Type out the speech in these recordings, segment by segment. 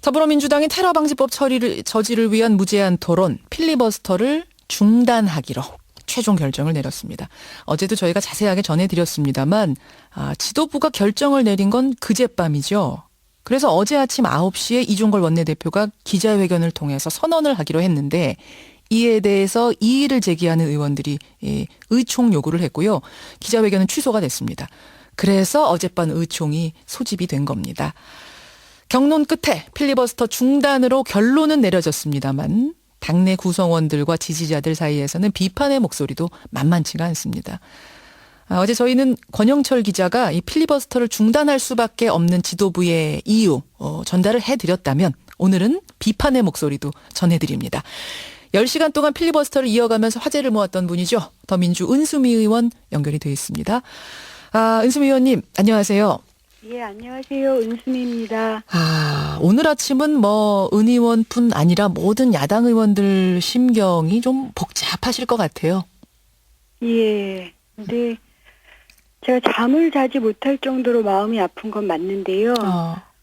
더불어민주당이 테러방지법 저지를 위한 무제한 토론 필리버스터를 중단하기로 최종 결정을 내렸습니다. 어제도 저희가 자세하게 전해드렸습니다만 지도부가 결정을 내린 건 그젯밤이죠. 그래서 어제 아침 9시에 이종걸 원내대표가 기자회견을 통해서 선언을 하기로 했는데 이에 대해서 이의를 제기하는 의원들이 의총 요구를 했고요. 기자회견은 취소가 됐습니다. 그래서 어젯밤 의총이 소집이 된 겁니다. 경론 끝에 필리버스터 중단으로 결론은 내려졌습니다만 당내 구성원들과 지지자들 사이에서는 비판의 목소리도 만만치가 않습니다. 어제 저희는 권영철 기자가 이 필리버스터를 중단할 수밖에 없는 지도부의 이유 전달을 해드렸다면 오늘은 비판의 목소리도 전해드립니다. 10시간 동안 필리버스터를 이어가면서 화제를 모았던 분이죠. 더민주 은수미 의원 연결이 되어 있습니다. 은수미 의원님 안녕하세요. 예, 안녕하세요. 은수미입니다. 오늘 아침은 은 의원뿐 아니라 모든 야당 의원들 심경이 좀 복잡하실 것 같아요. 예, 근데 제가 잠을 자지 못할 정도로 마음이 아픈 건 맞는데요.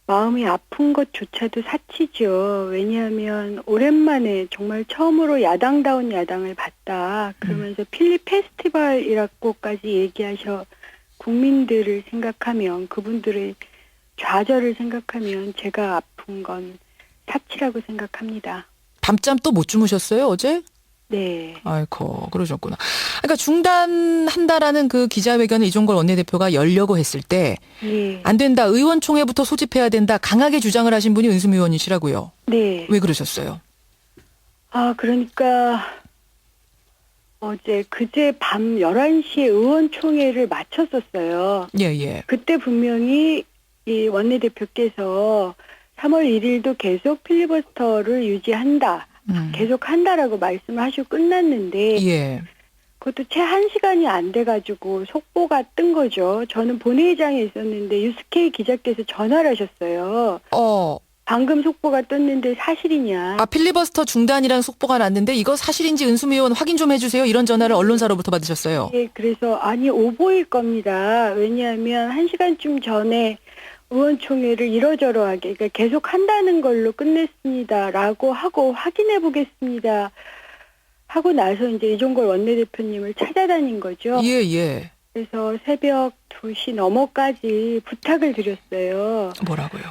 마음이 아픈 것조차도 사치죠. 왜냐하면 오랜만에 정말 처음으로 야당다운 야당을 봤다. 그러면서 필리 페스티벌이라고까지 얘기하셔 국민들을 생각하면 그분들의 좌절을 생각하면 제가 아픈 건 사치라고 생각합니다. 밤잠 또 못 주무셨어요 어제? 네. 아이고 그러셨구나. 그러니까 중단한다라는 그 기자회견을 이종걸 원내대표가 열려고 했을 때 안 된다. 의원총회부터 소집해야 된다. 강하게 주장을 하신 분이 은수미 의원이시라고요. 네. 왜 그러셨어요? 그러니까 그제 밤 11시에 의원총회를 마쳤었어요. 예. 그때 분명히 이 원내대표께서 3월 1일도 계속 필리버스터를 유지한다. 계속 한다라고 말씀을 하시고 끝났는데 예. 그것도 채 1시간이 안 돼가지고 속보가 뜬 거죠. 저는 본회의장에 있었는데 유스케이 기자께서 전화를 하셨어요. 방금 속보가 떴는데 사실이냐. 필리버스터 중단이라는 속보가 났는데 이거 사실인지 은수미 의원 확인 좀 해주세요. 이런 전화를 언론사로부터 받으셨어요. 네, 그래서 오보일 겁니다. 왜냐하면 1시간쯤 전에 의원총회를 이러저러하게 그러니까 계속 한다는 걸로 끝냈습니다라고 하고 확인해 보겠습니다. 하고 나서 이제 이종걸 원내대표님을 찾아다닌 거죠. 예. 그래서 새벽 2시 넘어까지 부탁을 드렸어요. 뭐라고요?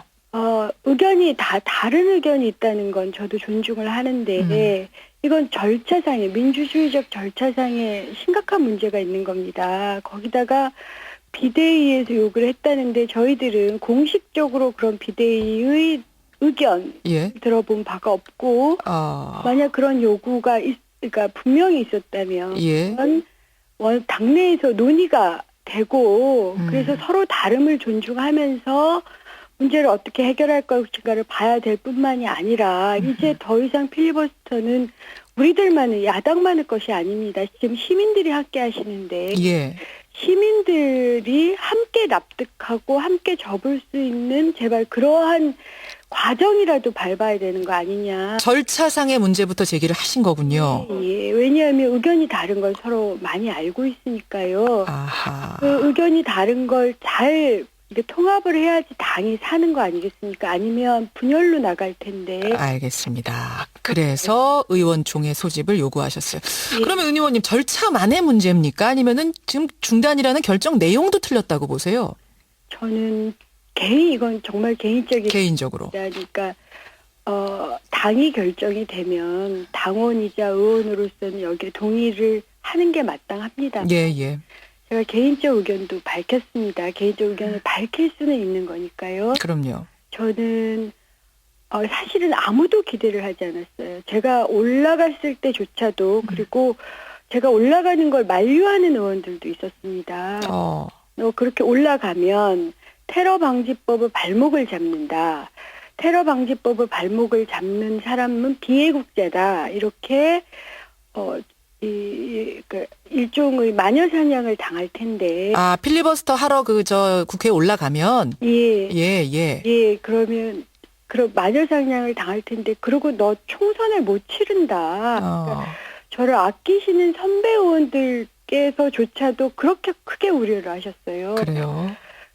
의견이 다른 의견이 있다는 건 저도 존중을 하는데 이건 절차상의 민주주의적 절차상의 심각한 문제가 있는 겁니다. 거기다가 비대위에서 요구를 했다는데 저희들은 공식적으로 그런 비대위의 의견 들어본 바가 없고 만약 그런 요구가 그러니까 분명히 있었다면 당내에서 논의가 되고 그래서 서로 다름을 존중하면서 문제를 어떻게 해결할 것인가를 봐야 될 뿐만이 아니라 이제 더 이상 필리버스터는 우리들만의 야당만의 것이 아닙니다. 지금 시민들이 함께 하시는데 시민들이 함께 납득하고 함께 접을 수 있는 제발 그러한 과정이라도 밟아야 되는 거 아니냐. 절차상의 문제부터 제기를 하신 거군요. 예, 왜냐하면 의견이 다른 걸 서로 많이 알고 있으니까요. 그 의견이 다른 걸 잘 통합을 해야지 당이 사는 거 아니겠습니까? 아니면 분열로 나갈 텐데. 알겠습니다. 그래서 의원총회 소집을 요구하셨어요. 그러면 은 의원님 절차만의 문제입니까? 아니면은 지금 중단이라는 결정 내용도 틀렸다고 보세요? 저는 이건 정말 개인적으로. 그러니까 당이 결정이 되면 당원이자 의원으로서는 여기에 동의를 하는 게 마땅합니다. 예. 제가 개인적 의견도 밝혔습니다. 개인적 의견을 밝힐 수는 있는 거니까요. 그럼요. 저는 사실은 아무도 기대를 하지 않았어요. 제가 올라갔을 때조차도 그리고 제가 올라가는 걸 만류하는 의원들도 있었습니다. 그렇게 올라가면 테러방지법을 발목을 잡는다. 테러방지법을 발목을 잡는 사람은 비애국자다. 이렇게 일종의 마녀사냥을 당할 텐데. 필리버스터 하러 국회에 올라가면. 예. 그러면 마녀사냥을 당할 텐데. 그리고 너 총선을 못 치른다. 그러니까 저를 아끼시는 선배 의원들께서조차도 그렇게 크게 우려를 하셨어요. 그래요.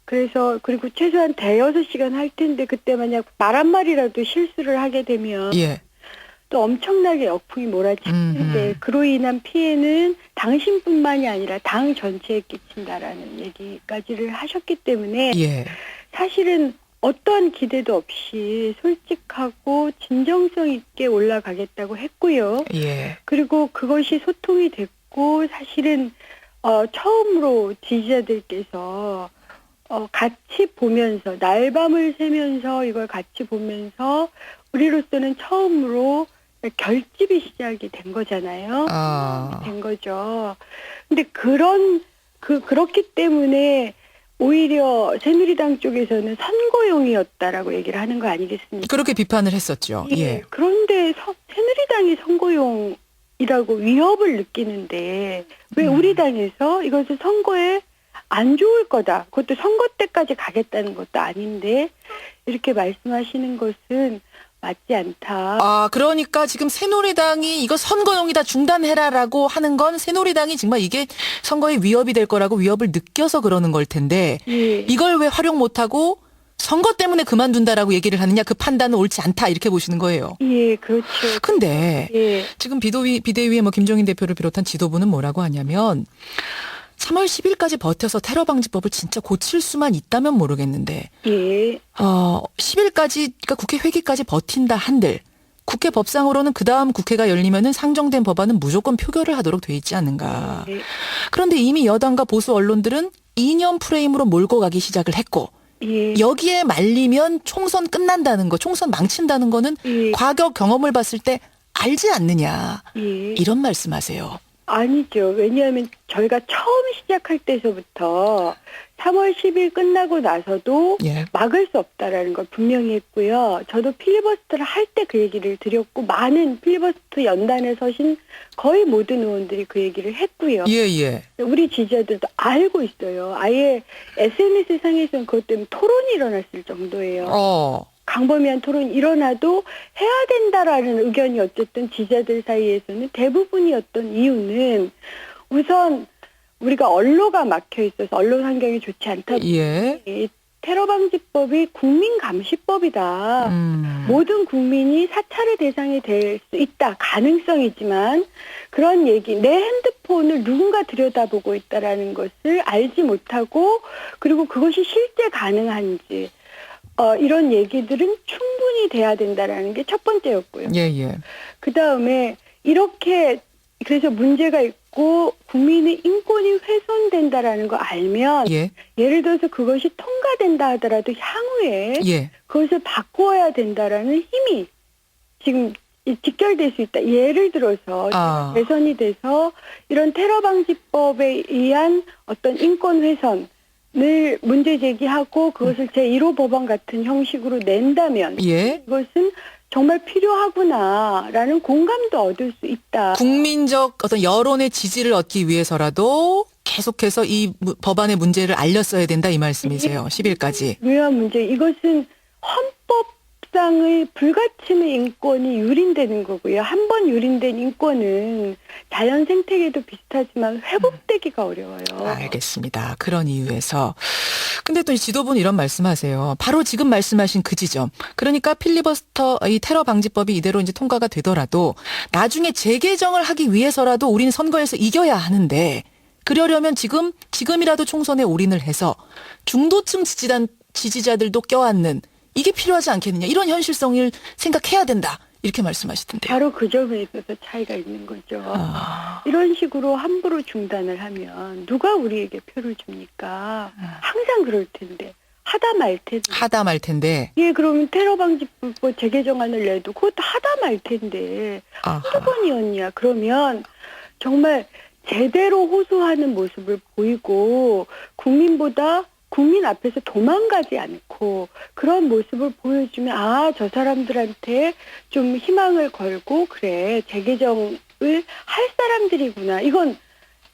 그래서 그리고 최소한 대여섯 시간 할 텐데 그때 만약 말 한마디라도 실수를 하게 되면 예. 또 엄청나게 역풍이 몰아칠 텐데 그로 인한 피해는 당신뿐만이 아니라 당 전체에 끼친다라는 얘기까지를 하셨기 때문에 예. 사실은 어떠한 기대도 없이 솔직하고 진정성 있게 올라가겠다고 했고요. 예. 그리고 그것이 소통이 됐고 사실은 처음으로 지지자들께서 같이 보면서 날밤을 새면서 이걸 같이 보면서 우리로서는 처음으로 결집이 시작이 된 거잖아요. 아. 된 거죠. 근데 그렇기 때문에 오히려 새누리당 쪽에서는 선거용이었다라고 얘기를 하는 거 아니겠습니까? 그렇게 비판을 했었죠. 예. 그런데 새누리당이 선거용이라고 위협을 느끼는데 왜 우리 당에서 이것을 선거에 안 좋을 거다. 그것도 선거 때까지 가겠다는 것도 아닌데 이렇게 말씀하시는 것은 맞지 않다. 아, 그러니까 지금 새누리당이 이거 선거용이다 중단해라라고 하는 건 새누리당이 정말 이게 선거에 위협이 될 거라고 위협을 느껴서 그러는 걸 텐데 예. 이걸 왜 활용 못하고 선거 때문에 그만둔다라고 얘기를 하느냐 그 판단은 옳지 않다 이렇게 보시는 거예요. 예, 그렇죠. 근데 예. 지금 비대위의 김종인 대표를 비롯한 지도부는 뭐라고 하냐면 3월 10일까지 버텨서 테러 방지법을 진짜 고칠 수만 있다면 모르겠는데 예. 10일까지 그러니까 국회 회기까지 버틴다 한들 국회 법상으로는 그다음 국회가 열리면은 상정된 법안은 무조건 표결을 하도록 돼 있지 않는가. 예. 그런데 이미 여당과 보수 언론들은 이념 프레임으로 몰고 가기 시작을 했고 예. 여기에 말리면 총선 끝난다는 거, 총선 망친다는 거는 예. 과거 경험을 봤을 때 알지 않느냐. 예. 이런 말씀하세요. 아니죠. 왜냐하면 저희가 처음 시작할 때서부터 3월 10일 끝나고 나서도 예. 막을 수 없다라는 걸 분명히 했고요. 저도 필리버스터를 할 때 그 얘기를 드렸고 많은 필리버스터 연단에 서신 거의 모든 의원들이 그 얘기를 했고요. 예, 예. 우리 지지자들도 알고 있어요. 아예 SNS 상에서는 그것 때문에 토론이 일어났을 정도예요. 강범위한 토론이 일어나도 해야 된다라는 의견이 어쨌든 지지자들 사이에서는 대부분이었던 이유는 우선 우리가 언로가 막혀 있어서 언론 환경이 좋지 않다 보니 예. 테러 방지법이 국민 감시법이다. 모든 국민이 사찰의 대상이 될 수 있다. 가능성이지만 그런 얘기, 내 핸드폰을 누군가 들여다보고 있다라는 것을 알지 못하고 그리고 그것이 실제 가능한지 이런 얘기들은 충분히 돼야 된다라는 게 첫 번째였고요. 예, 예. 그다음에 이렇게 그래서 문제가 있고 국민의 인권이 훼손된다라는 거 알면 예. 예를 들어서 그것이 통과된다 하더라도 향후에 예. 그것을 바꾸어야 된다라는 힘이 지금 직결될 수 있다. 예를 들어서 개선이 돼서 이런 테러 방지법에 의한 어떤 인권 훼손 늘 문제 제기하고 그것을 제1호 법안 같은 형식으로 낸다면 예. 이것은 정말 필요하구나라는 공감도 얻을 수 있다. 국민적 어떤 여론의 지지를 얻기 위해서라도 계속해서 이 법안의 문제를 알렸어야 된다 이 말씀이세요. 10일까지. 중요한 문제. 이것은 헌법상의 불가침의 인권이 유린되는 거고요. 한 번 유린된 인권은 자연 생태계도 비슷하지만 회복되기가 어려워요. 알겠습니다. 그런 이유에서. 근데 또 이 지도부는 이런 말씀하세요. 바로 지금 말씀하신 그 지점. 그러니까 필리버스터 이 테러 방지법이 이대로 이제 통과가 되더라도 나중에 재개정을 하기 위해서라도 우리는 선거에서 이겨야 하는데 그러려면 지금이라도 총선에 올인을 해서 중도층 지지자들도 껴안는 이게 필요하지 않겠느냐. 이런 현실성을 생각해야 된다. 이렇게 말씀하시던데요. 바로 그 점에 있어서 차이가 있는 거죠. 이런 식으로 함부로 중단을 하면 누가 우리에게 표를 줍니까? 항상 그럴 텐데. 하다 말 텐데. 예, 그러면 테러 방지법 재개정안을 내도 그것도 하다 말 텐데. 한두 번이었냐. 그러면 정말 제대로 호소하는 모습을 보이고 국민 앞에서 도망가지 않고 그런 모습을 보여주면 저 사람들한테 좀 희망을 걸고 그래 재개정을 할 사람들이구나. 이건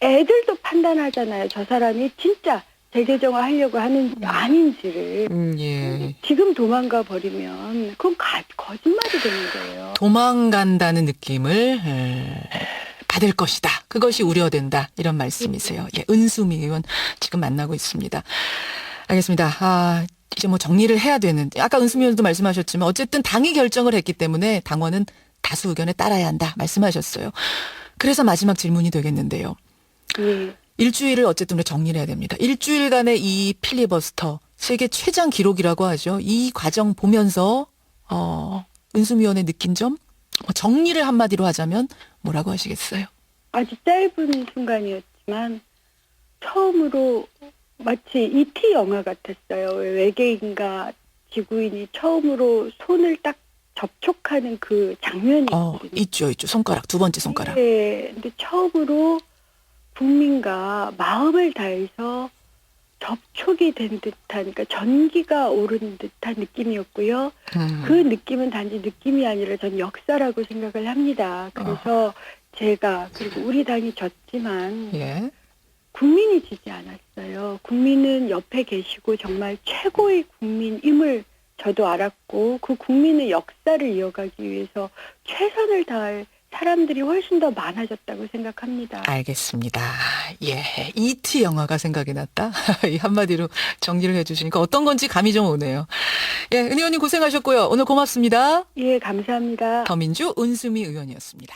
애들도 판단하잖아요. 저 사람이 진짜 재개정을 하려고 하는지 아닌지를. 예. 지금 도망가 버리면 그건 거짓말이 되는 거예요. 도망간다는 느낌을 받을 것이다. 그것이 우려된다. 이런 말씀이세요. 예, 은수미 의원 지금 만나고 있습니다. 알겠습니다. 이제 뭐 정리를 해야 되는. 아까 은수미 의원도 말씀하셨지만 어쨌든 당이 결정을 했기 때문에 당원은 다수 의견에 따라야 한다 말씀하셨어요. 그래서 마지막 질문이 되겠는데요. 예. 일주일을 어쨌든 우리 정리를 해야 됩니다. 일주일간의 이 필리버스터 세계 최장 기록이라고 하죠. 이 과정 보면서 은수미 의원의 느낀 점 정리를 한마디로 하자면 뭐라고 하시겠어요? 아주 짧은 순간이었지만 처음으로 마치 E.T. 영화 같았어요. 외계인과 지구인이 처음으로 손을 딱 접촉하는 그 장면이 있거든요. 있죠. 손가락, 두 번째 손가락. 네, 근데 처음으로 국민과 마음을 다해서 접촉이 된 듯한, 그러니까 전기가 오른 듯한 느낌이었고요. 그 느낌은 단지 느낌이 아니라 전 역사라고 생각을 합니다. 그래서 제가, 그리고 우리 당이 졌지만 예. 국민이 지지 않았어요. 국민은 옆에 계시고 정말 최고의 국민임을 저도 알았고, 그 국민의 역사를 이어가기 위해서 최선을 다할 사람들이 훨씬 더 많아졌다고 생각합니다. 알겠습니다. 예. E.T. 영화가 생각이 났다. 이 한마디로 정리를 해주시니까 어떤 건지 감이 좀 오네요. 예, 은 의원님 고생하셨고요. 오늘 고맙습니다. 예, 감사합니다. 더민주 은수미 의원이었습니다.